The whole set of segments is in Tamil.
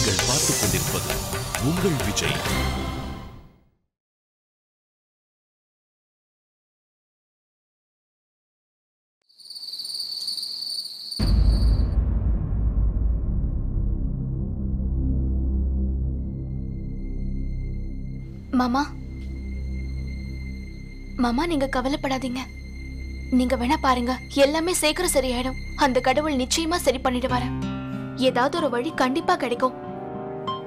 நீங்கள் பார்த்துக் கொண்டிருப்பது உங்கள் விஜய். மாமா மாமா, நீங்க கவலைப்படாதீங்க. நீங்க வேணா பாருங்க, எல்லாமே சீக்கிரம் சரியாயிடும். அந்த கடவுள் நிச்சயமா சரி பண்ணிடுவாரு. ஏதாவது ஒரு வழி கண்டிப்பா கிடைக்கும்.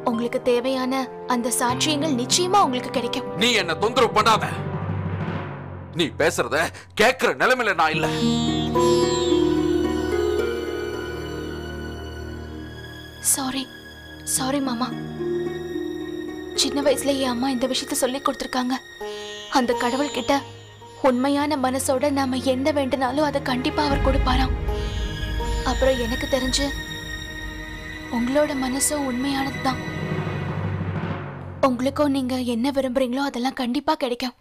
உங்களுக்கு தேவையான அந்த சாட்சியங்கள் நிச்சயமா உங்களுக்கு கிடைக்கும். நீ என்ன தொந்தரவு பண்ணாத. நீ பேசுறத கேக்குற நிலைமையில நான் இல்ல. சாரி சாரி மாமா. சின்ன வயசுல என் அம்மா இந்த விஷயத்த சொல்லி கொடுத்திருக்காங்க. அந்த கடவுள் கிட்ட உண்மையான மனசோட நாம என்ன வேண்டுனாலும் அதை கண்டிப்பா அவர் கொடுப்பாராம். அப்புறம் எனக்கு தெரிஞ்சு உங்களோட மனசும் உண்மையானதுதான். உங்களுக்கும் நீங்க என்ன விரும்புறீங்களோ அதெல்லாம் கண்டிப்பா கிடைக்கும்.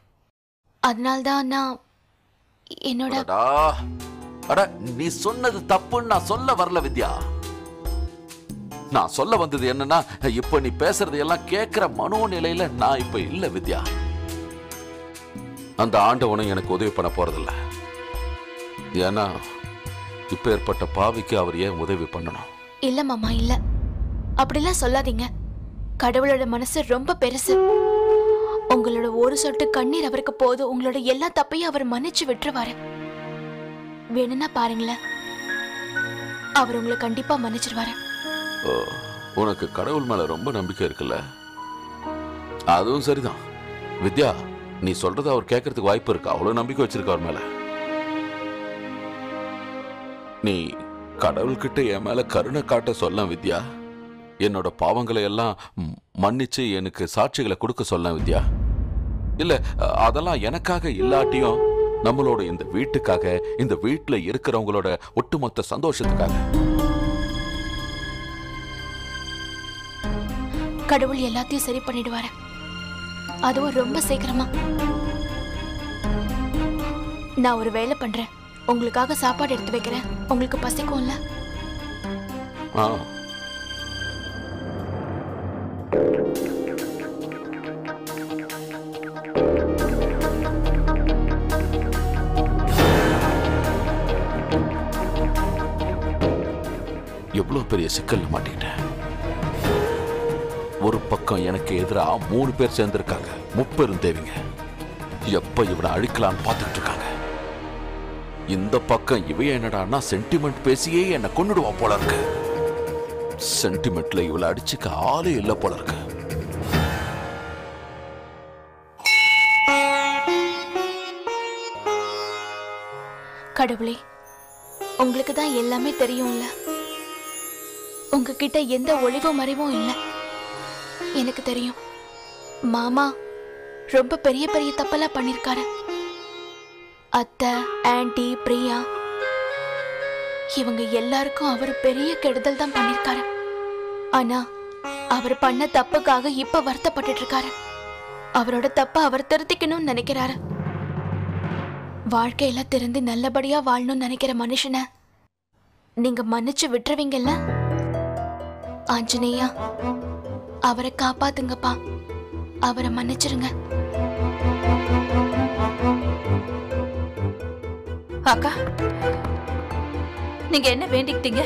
அதனால்தான் நான் என்னோட நீ சொன்னது தப்புன்னு நான் சொல்ல வரல வித்யா. நான் சொல்ல வந்தது என்னன்னா, இப்ப நீ பேசுறது எல்லாம் கேட்கிற மனோநிலையில நான் இப்ப இல்ல வித்யா. அந்த ஆண்டவனும் எனக்கு உதவி பண்ண போறதில்ல. ஏன்னா இப்ப ஏற்பட்ட பாவிக்கு அவர் ஏன் உதவி பண்ணணும்? இல்ல மாமா, இல்ல, அப்படிலாம் சொல்லாதீங்க. கடவுளோட மனசு ரொம்ப பெருசு. உங்களோட ஒரு சொட்டு கண்ணீர் அவருக்கு போதும். உங்களோட எல்லா தப்பையும் அவர் மன்னிச்சு விட்டுருவாரு. வேணும்னா பாருங்களேன், அவர் உங்களை கண்டிப்பா மன்னிச்சிருவாரு. உனக்கு கடவுள் மேல ரொம்ப நம்பிக்கை இருக்குல்ல? அதுவும் சரிதான் வித்யா. நீ சொல்றது அவர் கேட்கறதுக்கு வாய்ப்பு இருக்கு. அவ்வளவு நம்பிக்கை வச்சிருக்க அவர் மேல. நீ கடவுள்கிட்ட என் மேல கருணை காட்ட சொல்ல வித்யா. என்னோட பாவங்களை எல்லாம் மன்னிச்சு எனக்கு சாட்சிகளை கொடுக்க சொல்ல வித்யா. இல்ல, அதெல்லாம் எனக்காக இல்லாட்டியும் நம்மளோட இந்த வீட்டுக்காக, இந்த வீட்டுல இருக்கிறவங்களோட ஒட்டுமொத்த சந்தோஷத்துக்காக. கடவுள் எல்லாத்தையும் சரி பண்ணிடுவாரு. அதுவும் ரொம்ப சீக்கிரமா. நான் ஒரு வேலை பண்றேன். உங்களுக்காக சாப்பாடு எடுத்து வைக்கிறேன். உங்களுக்கு பசிக்கும்ல? எவ்வளவு பெரிய சிக்கல்ல மாட்டிக்கிட்டேன். ஒரு பக்கம் எனக்கு எதிராக 3 பேர் சேர்ந்திருக்காங்க. 3 பேரும் தேவிங்க. எப்ப இவனை அழிக்கலான்னு பார்த்துட்டு இருக்காங்க. இந்த பக்கம் இவைய என்னடான்னா சென்டிமெண்ட் பேசியே என்னை கொன்னுடுவா போல இருக்கு. சென்டிமெண்ட்ல இவளை அடிச்சுக்க ஆளே இல்ல போல இருக்கு. கடவுளே, உங்களுக்கு தான் எல்லாமே தெரியும்ல. உங்ககிட்ட எந்த ஒளிவும் மறைவும் இல்லை. எனக்கு தெரியும். மாமா ரொம்ப பெரிய பெரிய தப்பெல்லாம் பண்ணிருக்காரு. அத்தை, ஆன்டி, பிரியா இவங்க எல்லாருக்கும் அவர் பெரிய கெடுதல் தான் பண்ணிருக்காரு. ஆனா அவர் பண்ண தப்புக்காக இப்ப வருத்தப்பட்டு இருக்காரு. அவரோட தப்ப அவர் திருத்திக்கணும்னு நினைக்கிறாரு. வாழ்க்கையில திறந்து நல்லபடியா வாழணும்னு நினைக்கிற மனுஷனை நீங்க மன்னிச்சு விட்டுருவீங்கல்ல? ஆஞ்சநேயா, அவரை காப்பாத்துங்கப்பா. அவரை மன்னிச்சிருங்க. அக்கா, நீங்க என்ன வேண்டிக்கிட்டீங்க?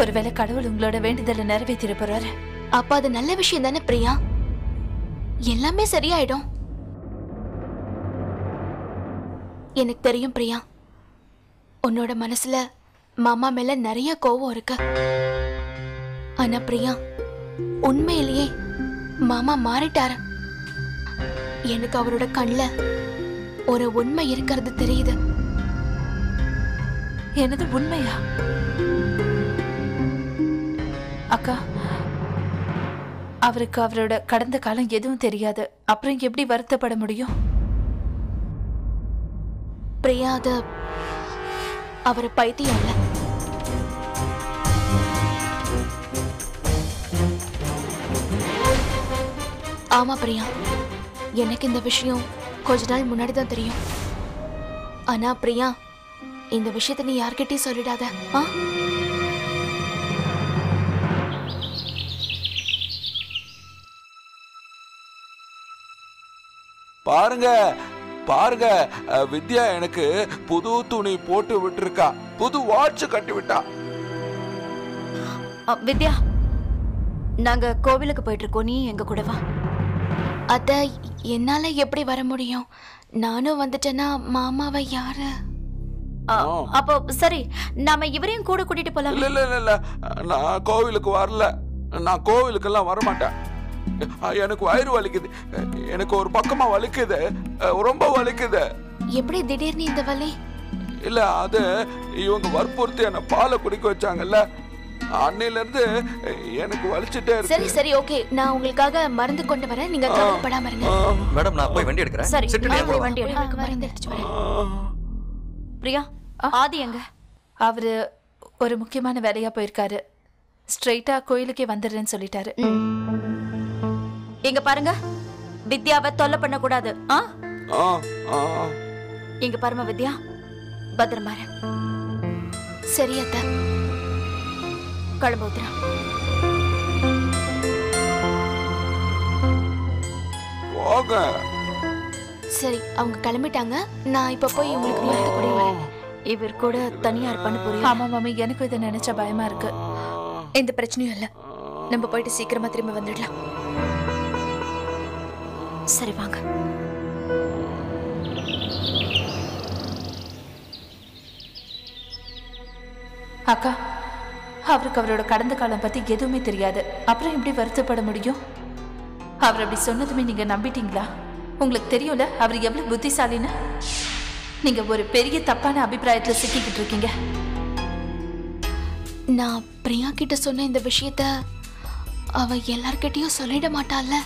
ஒருவேளை கடவுள் உங்களோட வேண்டுதலை நிறைவேற்றிட போறாரு. அப்ப அது நல்ல விஷயம் தானே பிரியா? எல்லாமே சரியாயிடும். எனக்கு தெரியும் பிரியா, உன்னோட மனசுல மாமா மேல நிறைய கோவம் இருக்கு. ஆனா பிரியா, உண்மையிலேயே மாமா மாறிட்டாரு. எனக்கு அவரோட கண்ணுல ஒரு உண்மை இருக்கிறது தெரியுது. என்னது உண்மையா? அக்கா, அவருக்கு அவரோட கடந்த காலம் எதுவும் தெரியாது. அப்புறம் எப்படி வருத்தப்பட முடியும்? பிரியா, அது அவர் பைத்தியம் இல்ல. ஆமா பிரியா, எனக்கு இந்த விஷயம் கொஞ்ச நாள் முன்னாடி தான் தெரியும். ஆனா பிரியா, இந்த விஷயத்தை நீ யார்கிட்டயும் சொல்லிடாத. பாருங்க பாருங்க, வித்யா எனக்கு புது துணி போட்டு விட்டுருக்கா, புது வாட்ச் கட்டி விட்டா. வித்யா, நாங்க கோவிலுக்கு போயிட்டு இருக்கோம், நீ எங்க கூட வா. அத என்னால எப்படி வர முடியும்? நானும் வந்துட்டேன்னா மாமாவை யாரு? அப்போ சரி, நாம இவரையும் கூட கூட்டிட்டு போலாம். இல்ல இல்ல இல்ல, நான் கோவிலுக்கு வரல, நான் கோவிலுக்கெல்லாம் வரமாட்டேன். எனக்கு வயிறு வலிக்குது, எனக்கு ஒரு பக்கமா வலிக்குது, ரொம்ப வலிக்குது. எப்படி திடீர்னு இந்த வலி? இல்ல, அது இவங்க வற்புறுத்தி என்ன பாலை குடிக்க வச்சாங்கல்ல, அன்னையில இருந்து எனக்கு வலிச்சுட்டே இருக்கு. சரி சரி, ஓகே, நான் உங்களுக்காக மருந்து கொண்டு வரேன், நீங்க கவலைப்படாம இருங்க. மேடம், நான் போய் வண்டி எடுக்கிறேன். சரி, சிட்டுனே போய் வண்டி எடுக்க மருந்து எடுத்துட்டு வரேன். பிரியா, ஆதி எங்க? அவரு ஒரு முக்கியமான வேலையா போயிருக்காரு. ஸ்ட்ரெயிட்டா கோயிலுக்கே வந்துடுறேன்னு சொல்லிட்டாரு. எங்க பாருங்க, வித்யாவை தொல்லை பண்ண கூடாது. எங்க பாருமா வித்யா, பத்திரமா இரு. சரி அத்தை. கிளம்ப உத்தரா. சரி, அவங்க கிளம்பிட்டாங்க, நான் இப்ப போய் உங்களுக்கு மருந்து கொண்டு வரேன். இவர் கூட தனியா இருப்பான்னு புரியும். ஆமா மாமி, எனக்கும் இதை நினைச்சா பயமா இருக்கு. எந்த பிரச்சனையும் இல்ல, நம்ம போயிட்டு சீக்கிரமா திரும்ப வந்துடலாம். சரி வாங்க. அக்கா, அவருக்கு அவரோட கடந்த காலம் பத்தி எதுவுமே தெரியாது, அப்புறம் எப்படி வருத்தப்பட முடியும்? அவர் அப்படி சொன்னதுமே நீங்க நம்பிட்டீங்களா? உங்களுக்கு தெரியும்ல அவர் எவ்வளவு புத்திசாலின்னு. நீங்க ஒரு பெரிய தப்பான அபிப்பிராயத்துல சிக்கிக்கிட்டு இருக்கீங்க. நான் பிரியா கிட்ட சொன்ன இந்த விஷயத்த அவ எல்லார்கிட்டயும் சொல்லிட மாட்டாள்ல?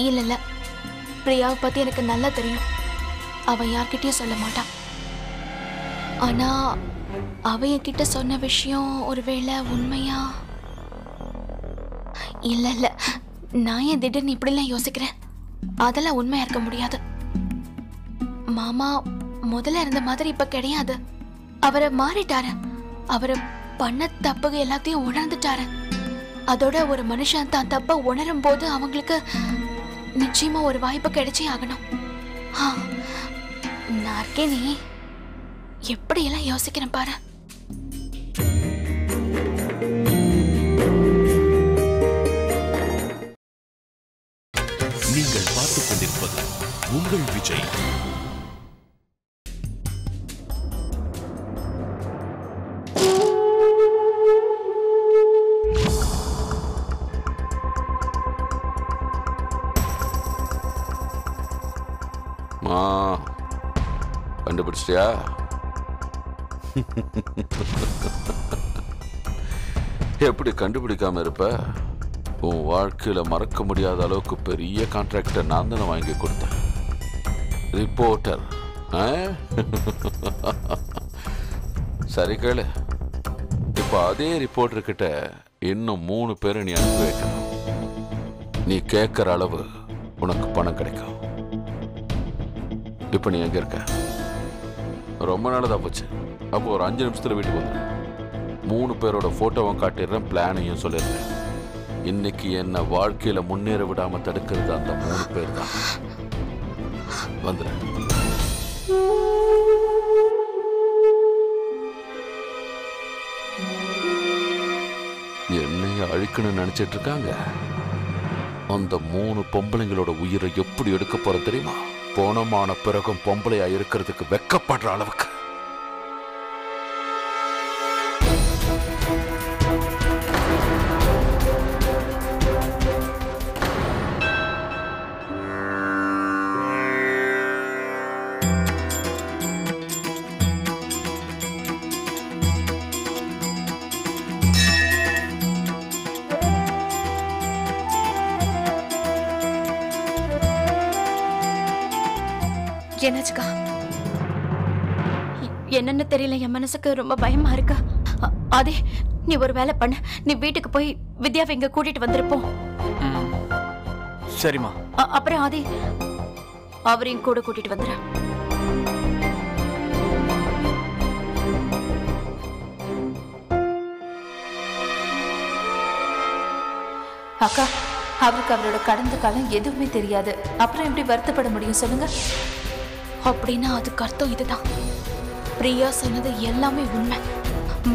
இல்ல இல்ல, பிரியாவை பத்தி எனக்கு நல்லா தெரியும், அவ யார்கிட்டயும் சொல்ல மாட்டான். ஆனா அவ என்கிட்ட சொன்ன விஷயம் ஒருவேளை உண்மையா? இல்ல இல்ல, நான் ஏன் திடீர்னு இப்படிலாம் யோசிக்கிறேன்? அதெல்லாம் உண்மையா இருக்க முடியாது. மாமா முதல்ல இருந்த மாதிரி இப்ப கிடையாது, அவரை மாறிட்டாரு. அவரை பண்ண தப்பு எல்லாத்தையும் உணர்ந்துட்டாரு. அதோட ஒரு மனுஷன் தான் தப்ப உணரும் போது அவங்களுக்கு நிச்சயமா ஒரு வாய்ப்பு கிடைச்சே ஆகணும். நான் இருக்கேன், நீ எப்படி எல்லாம் யோசிக்கிறேன் பாரு. நீங்கள் பார்த்துக் கொண்டிருப்பது உங்கள் விஜய். கண்டுபிடிச்சிட்டியா? எப்படி கண்டுபிடிக்காம இருப்ப? உன் வாழ்க்கையில மறக்க முடியாத அளவுக்கு பெரிய கான்ட்ராக்டை நான் தானே வாங்கி கொடுத்தேன். ரிப்போர்ட்டர். சரி கேளு, இப்ப அதே ரிப்போர்ட்டர் கிட்ட இன்னும் 3 பேரை நீ அனுப்பி வைக்கணும். நீ கேட்கிற அளவு உனக்கு பணம் கிடைக்கும். இப்ப நீ எங்க இருக்க? ரொம்ப நாளதான் போச்சு. அப்போ ஒரு 5 நிமிஷத்துல வீட்டுக்கு வந்து 3 பேரோட போட்டோவும் காட்டிடுறேன், பிளானையும் சொல்லிடுறேன். இன்னைக்கு என்ன வாழ்க்கையில முன்னேற விடாம தடுக்கிறது அந்த 3 பேர் தான். வந்துடுறேன். என்னைய அழிக்கணும்னு நினைச்சிட்டு இருக்காங்க. அந்த 3 பொம்பளைங்களோட உயிரை எப்படி எடுக்க போற தெரியுமா? போனமான பிறகும் பொம்பளையா இருக்கிறதுக்கு வெக்கப்படுற அளவுக்கு. என்னாச்சுக்கா? என்னன்னு தெரியல, என் மனசுக்கு ரொம்ப பயமா இருக்கு. அதே, நீ ஒரு வேலை பண்ண, நீ வீட்டுக்கு போய் வித்யாவை இங்க கூட்டிட்டு வந்திருப்போம். சரிம்மா. அப்புறம் அதே அவரையும் கூட கூட்டிட்டு வந்துற. அக்கா, அவருக்கு அவரோட கடந்த காலம் எதுவுமே தெரியாது. அப்புறம் எப்படி வருத்தப்பட முடியும் சொல்லுங்க? அப்படின்னா அதுக்கு அர்த்தம் இதுதான். பிரியா சொன்னது எல்லாமே உண்மை.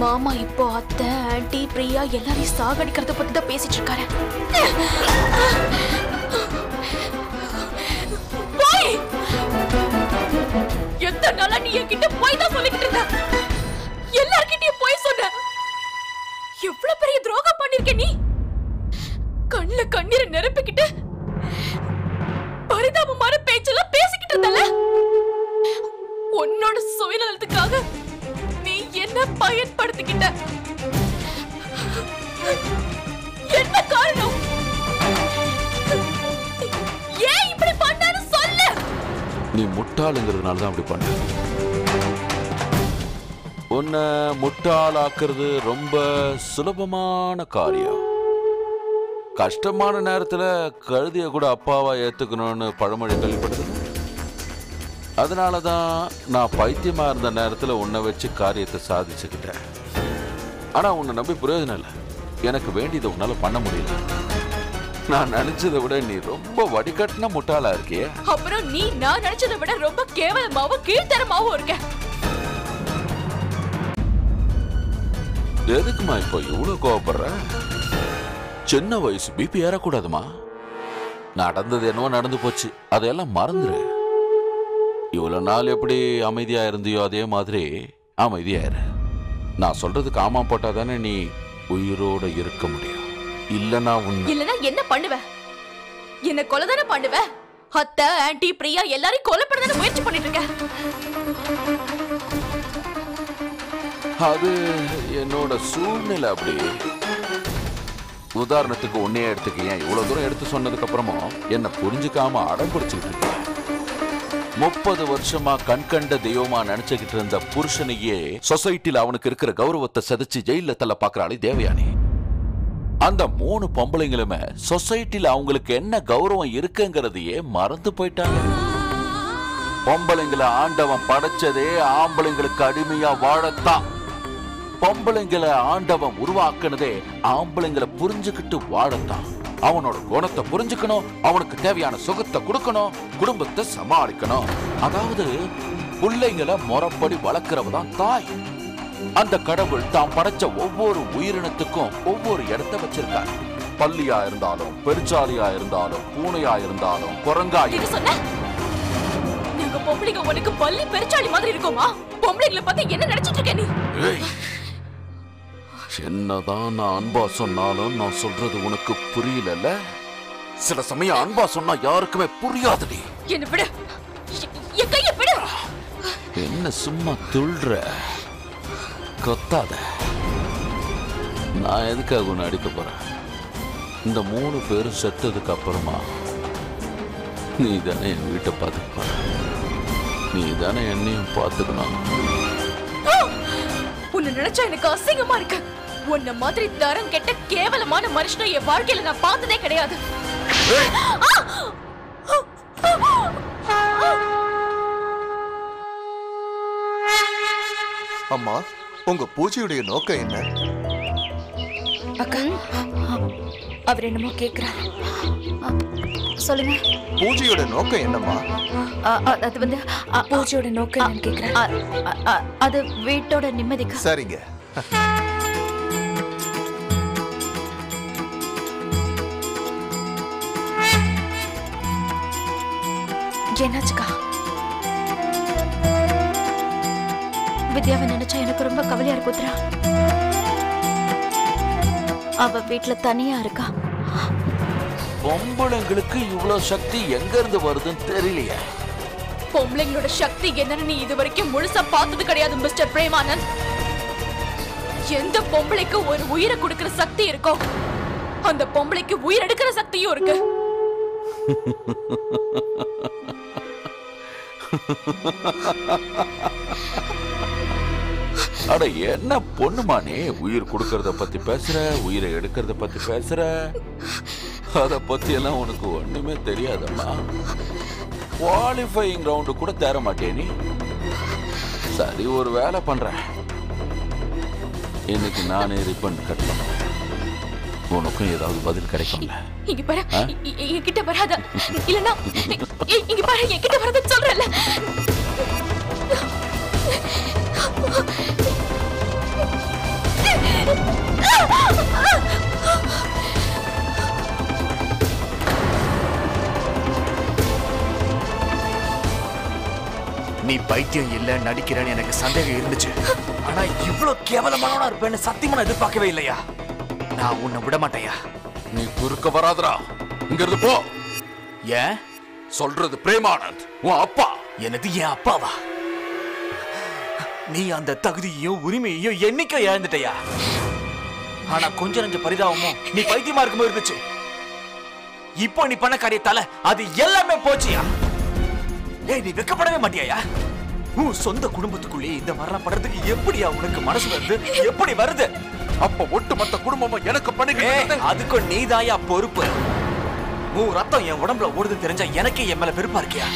மாமா இப்போ அத்தை, ஆன்ட்டி, பிரியா எல்லாரையும் சாகடிக்கிறத பத்தி தான் பேசிட்டு இருக்காரு. எத்தனை நாளா நீ என்கிட்ட போய் தான் சொல்லிக்கிட்டு இருந்த? எல்லார்கிட்டயும் போய் சொன்ன. எவ்வளவு பெரிய துரோகம் பண்ணிருக்க நீ. கண்ணுல கண்ணீரை நிரப்பிக்கிட்டு பரிதாபமான பேச்செல்லாம் பேசிக்கிட்டு இருந்தல. உன்னோட சுயநலத்துக்காக நீ என்ன பயன்படுத்திக்கிட்ட? என்ன காரணம்? ஏன் இப்படி பண்ணான்னு சொல்லு. நீ முட்டாளுங்கிறதுனால தான் அப்படி பண்ண. உன்னை முட்டாளாக்குறது ரொம்ப சுலபமான காரியம். கஷ்டமான நேரத்துல கழுதிய கூட அப்பாவா ஏத்துக்கணும்னு பழமொழி கேள்விப்படுது. அதனாலதான் நான் பைத்தியமா இருந்த நேரத்துல உன்னை வச்சு காரியத்தை சாதிச்சுக்கிட்டேன். ஆனா உன்னை நம்பி பிரயோஜனம் இல்லை. எனக்கு வேண்டியதை உன்னால பண்ண முடியல. நான் நினைச்சதை விட நீ ரொம்ப வடிகட்டின முட்டாளா இருக்கிய. அப்புறம் நீ நான் நினைச்சதை விட ரொம்ப கேவலமாவும் கீழ்த்தரமாவும் இருக்க. எதுக்குமா இப்போ இவ்வளவு கோவப்படுற? சின்ன வயசு பிபி ஏறக்கூடாதுமா. நடந்தது என்னவோ நடந்து போச்சு, அதையெல்லாம் மறந்துரு. இவ்வளவு நாள் எப்படி அமைதியா இருந்தியோ அதே மாதிரி அமைதியாயிரு. நான் சொல்றதுக்கு ஆமா போட்டா தானே நீ உயிரோட இருக்க முடியும். இல்லனா என்ன பண்ணுவ? என்ன கொலை தானே பண்ணுவ? அத்தை, ஆன்ட்டி, பிரியா எல்லாரையும் கொலை பண்ண முயற்சி பண்ணிட்டு இருக்க. அது என்னோட சூழ்நிலை அப்படி. உதாரணத்துக்கு உன்னையே எடுத்துக்க. ஏன் இவ்வளவு தூரம் எடுத்து சொன்னதுக்கு அப்புறமும் என்ன புரிஞ்சுக்காம அடம் பிடிச்சுக்கிட்டு இருக்க. 30 வருஷமா கண்கண்ட தெய்வமா நினைச்சுக்கிட்டு இருந்த புருஷனையே சொசைட்டில அவனுக்கு இருக்கிற கௌரவத்தை சதிச்சு ஜெயில தள்ள பாக்குறாளே தேவயானி. அந்த 3 பொம்பளைங்களுமே சொசைட்டில அவங்களுக்கு என்ன கௌரவம் இருக்குங்கிறதையே மறந்து போயிட்டாங்க. பொம்பளைங்களை ஆண்டவன் படைச்சதே ஆம்பளைங்களுக்கு அடிமையா வாழத்தான். பொம்பளைங்களை ஆண்டவன் உருவாக்குனதே ஆம்பளைங்களை புரிஞ்சுக்கிட்டு வாழத்தான். அவனோட குணத்தை புரிஞ்சுக்கணும், அவனுக்கு தேவையான சுகத்தை கொடுக்கணும், குடும்பத்தை சமாளிக்கணும். அதாவது பிள்ளைங்களை முறைப்படி வளர்க்கிறவதான் தாய். அந்த கடவுள் தான் படைச்ச ஒவ்வொரு உயிரினத்துக்கும் ஒவ்வொரு இடத்தை வச்சிருக்காரு. பல்லியா இருந்தாலும், பெருச்சாலியா இருந்தாலும், பூனையா இருந்தாலும், குரங்கா பொம்பளைங்க உனக்கு பல்லி பெருச்சாலி மாதிரி இருக்குமா? பொம்பளைங்களை பத்தி என்ன நினைச்சிட்டு இருக்க நீ? என்னதான் நான் அன்பா சொன்னாலும் நான் சொல்றது உனக்கு புரியல. சில சமயம் அன்பா சொன்னா யாருக்குமே புரியாதுடி. என்ன விடு, என் கைய விடு. என்ன சும்மா துள்ற? கொத்தாத. நான் எதுக்காக உன்னை அடிக்க போறேன்? இந்த 3 பேரும் செத்ததுக்கு அப்புறமா நீ தானே என் வீட்டை பார்த்துக்க போற. நீ தானே என்னையும் பார்த்துக்கணும். உன்னை நினைச்சா எனக்கு அசிங்கமா இருக்கு. உன்ன மாதிரி தரம் கெட்ட கேவலமான மனுஷனை என் வாழ்க்கையில நான் பார்த்ததே கிடையாது. அம்மா, உங்க பூஜையுடைய நோக்கம் என்ன? அக்கா, அவர் என்னமோ கேக்குறாரு. சொல்லுங்க. பூஜையோட நோக்கம் என்னம்மா? அது வந்து பூஜையோட நோக்கம் என்னன்னு கேக்குறாரு. அது வீட்டோட நிம்மதிக்கு. சரிங்க. என்னாச்சுக்கா? வித்யாவை நினைச்சா எனக்கு ரொம்ப கவலையா இருக்கு உத்ரா. அவ வீட்டுல தனியா இருக்கா. பொம்பளைங்களுக்கு இவ்வளவு சக்தி எங்க இருந்து வருதுன்னு தெரியலையே. பொம்பளைங்களோட சக்தி என்னன்னு நீ இது வரைக்கும் முழுசா பார்த்தது கிடையாது மிஸ்டர் பிரேமானந்த். எந்த பொம்பளைக்கு ஒரு உயிரை கொடுக்கிற சக்தி இருக்கோ அந்த பொம்பளைக்கு உயிர் எடுக்கிற சக்தியும் இருக்கு. அட என்ன பொண்ணுமா நீ? உயிர் கொடுக்கறத பத்தி பேசுற, உயிரை எடுக்கிறத பத்தி பேசுற. அத பத்தி எல்லாம் உனக்கு ஒண்ணுமே தெரியாதம்மா. குவாலிஃபையிங் ரவுண்டு கூட தேர மாட்டே நீ. சரி, ஒரு வேலை பண்றேன். இன்னைக்கு நானே ரிப்பன் கட்டணும். உனக்கும் ஏதாவது பதில் கிடைக்கும்ல? இங்க பாரு, என்கிட்ட வராத. இல்லனா இங்க பாரு, என்கிட்ட வராதன்னு சொல்றேன்ல. நீ பைத்தியம் இல்ல நடிக்கிறேன்னு எனக்கு சந்தேகம் இருந்துச்சு. ஆனா இவ்வளவு கேவலமானவனா இருப்பேன்னு சத்தியமா நான் எதிர்பார்க்கவே இல்லையா. நான் உன்னை விட மாட்டேயா. நீ குறுக்க வராதடா. இங்க இருந்து போ. ஏன் சொல்றது பிரேமானந்த், உன் அப்பா. எனது என் அப்பாவா? நீ அந்த தகுதியையும் உரிமையையும் என்னைக்கோ இழந்துட்டயா. ஆனா கொஞ்ச நஞ்ச பரிதாபமும் நீ பைத்தியமா இருக்கும்போது இருந்துச்சு. இப்போ நீ பண்ண காரியத்தால அது எல்லாமே போச்சியா. ஏய், நீ வெக்கப்படவே மாட்டியா? உன் சொந்த குடும்பத்துக்குள்ளே இந்த மாதிரிலாம் பண்றதுக்கு எப்படியா உனக்கு மனசு வருது? எப்படி வருது? அப்ப ஒட்டுமொத்த குடும்பமும் எனக்கு பண்ணிக்கிட்டு அதுக்கு நீதாயா பொறுப்பு. உன் ரத்தம் என் உடம்புல ஓடுது தெரிஞ்சா எனக்கே என் மேல வெறுப்பா இருக்கியா?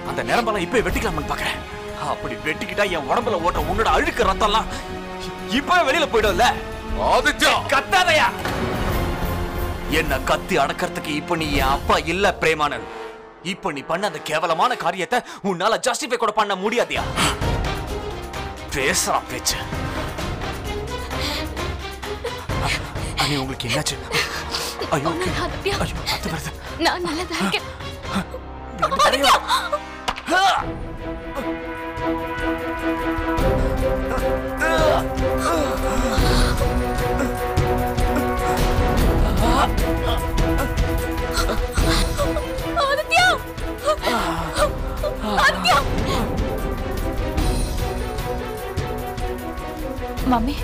அந்த நிரம்பெல்லாம் இப்ப வெட்டிக்கலாம்னு பாக்குறேன். அப்படி வெட்டிக்கிட்டா என் உடம்புல ஓட்ட உன்னோட அழுக்கு ரத்தம்லாம் இப்ப வெளியில போயிடும்ல. ஆதித்யா, கத்தாதையா. என்ன கத்தி அடக்கிறதுக்கு இப்ப நீ என் அப்பா இல்ல பிரேமானந்த். இப்ப நீ பண்ண அந்த கேவலமான காரியத்தை உன்னால ஜஸ்டிஃபை கூட பண்ண முடியாதியா. பேசுறா பேச்சு. அனி, உங்களுக்கு என்னாச்சு? ஐயோ, ஐயோ, அது வருது. நான் நல்லதா இருக்கேன். ஆதித்யா, ஆதித்யா. மம்மி,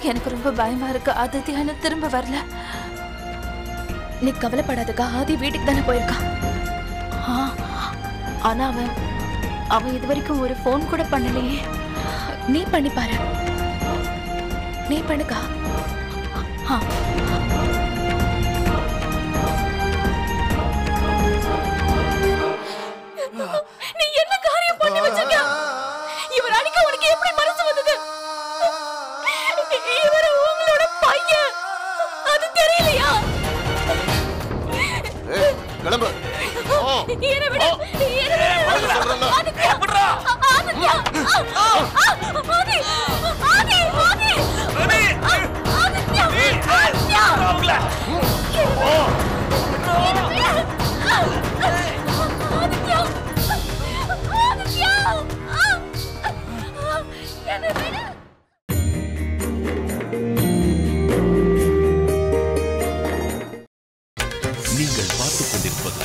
எனக்கு ரொம்ப பயமா இருக்கு. ஆதித்யா திரும்ப வரல. நீ கவலைப்படாதக்கா, ஆதி வீட்டுக்கு தானே போயிருக்கான். ஆனா அவன் இது வரைக்கும் ஒரு போன் கூட பண்ணலையே. நீ பண்ணி பாரு. நீ பண்ணுக்கா. நீ என்ன காரியம் பண்ணி வச்சிருக்க? இவர் அடிக்க உனக்கு எப்படி மனசு வந்தது? இவர் உங்களோட பையன், அது தெரியலையா? கிளம்பு. என்ன விடு, நீங்கள் பார்த்துக் கொண்டிருப்பது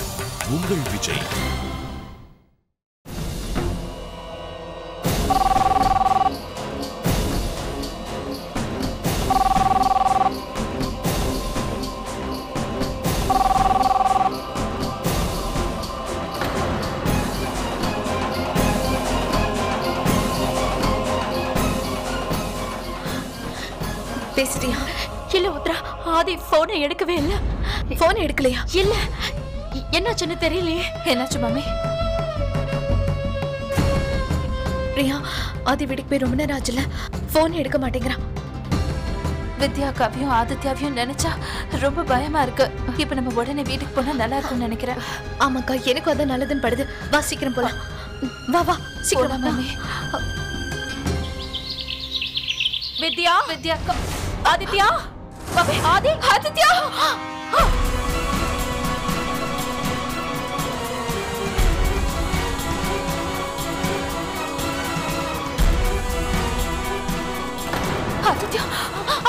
உங்கள் விஜய். பேசிட்டியா? இல்ல உத்ரா, ஆதி போனை எடுக்கவே இல்ல. போன் எடுக்கலையா? இல்ல, என்னாச்சுன்னு தெரியலையே. என்னாச்சு மம்மி? பிரியா, ஆதி வீட்டுக்கு போய் ரொம்ப நேரம் ஆச்சுல, போன் எடுக்க மாட்டேங்கிறான். வித்யாக்காவையும் ஆதித்யாவையும் நினைச்சா ரொம்ப பயமா இருக்கு. இப்ப நம்ம உடனே வீட்டுக்கு போனா நல்லா இருக்கும்னு நினைக்கிறேன். ஆமாக்கா, எனக்கும் அதான் நல்லதுன்னு படுது. வா, சீக்கிரம் போலாம். வா வா, சீக்கிரம் மம்மி. வித்யா, வித்யாக்கா, ஆதித்யா, ஆதி, ஆதித்யா. ஆதித்யா,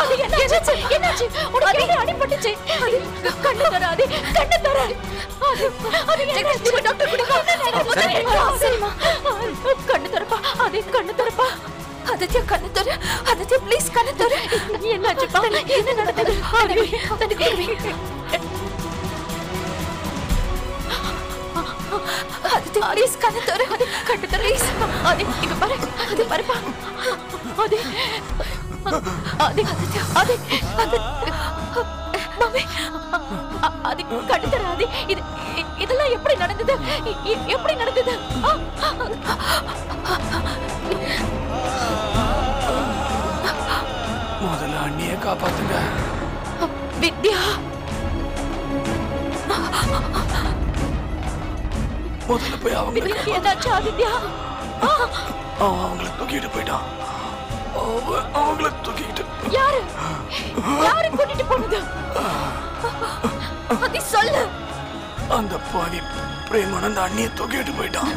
அது என்னாச்சு? என்னாச்சு? உனக்கு என்ன அடிபட்டுச்சு? அது கண்ணு தர, அது கண்ணு தர. அது என்னாச்சு? டாக்டர் கூட சரிமா? கண்ணு தரப்பா, அது கண்ணு தரப்பா. ஆதித்யா, கண்ணு தர. ஆதித்யா, ப்ளீஸ் கண்ணு தர. என்னாச்சுப்பா? என்ன நடந்தது? ஆதித்யா, ப்ளீஸ் கண்ணு தர. அது கண்ணு தர. அது இங்க பாரு, அது பாருப்பா. அது அது அது அது மம்மி, அது கண்ணு தர. அது இதெல்லாம் எப்படி நடந்தது? எப்படி நடந்தது? முதல்ல அண்ணியை காப்பாத்துங்க. வித்யா, முதல்ல போய் அவங்க ஏதாச்சும் ஆதித்யா அவங்கள தூக்கிட்டு போயிட்டான். அவங்கள தூக்கிட்டு யாரு யாரு கூட்டிட்டு போனது? அதை சொல்லு. அந்த பாவி பிரேமானந்த அண்ணியை தூக்கிட்டு போயிட்டான்.